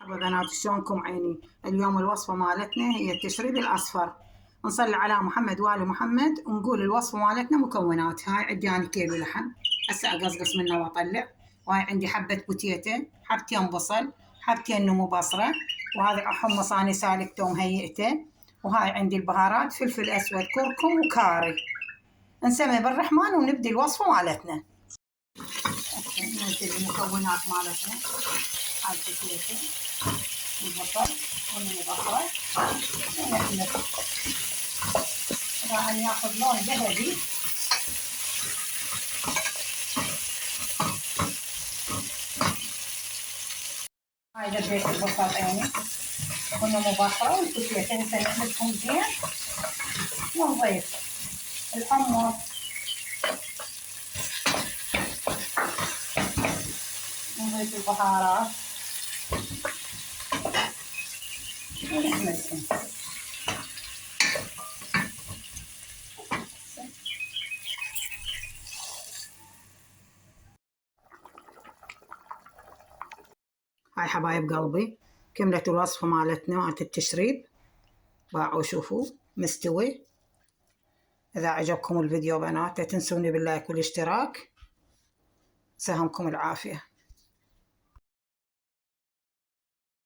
بنات شلونكم عيني؟ اليوم الوصفة مالتنا هي التشريب الأصفر. نصلي على محمد وآل محمد ونقول الوصفة مالتنا. مكونات: هاي عندي أنا كيلو لحم هسه أقصقص منه وأطلع، وهاي عندي حبة بوتيتة، حبتين بصل، حبتين نمو بصرة، وهذا حمص أنا سالكته ومهيئته، وهاي عندي البهارات فلفل أسود كركم وكاري. نسمي بالرحمن ونبدي الوصفة مالتنا. ننزل المكونات مالتنا. هاي البوتيتة والبصل والبصرة ونحمر راح ياخذ لون ذهبي. هاي دبيت البصل عيني والنمو بصرة والبوتيتة هسه نحمرهم زين ونضيف الحمص ونضيف البهارات ونحمرهم. هاي حبايب قلبي كملت الوصفة مالتنا مالت التشريب. باعوا شوفوا مستوي. إذا عجبكم الفيديو بنات لا تنسوني باللايك والاشتراك. سهمكم العافية.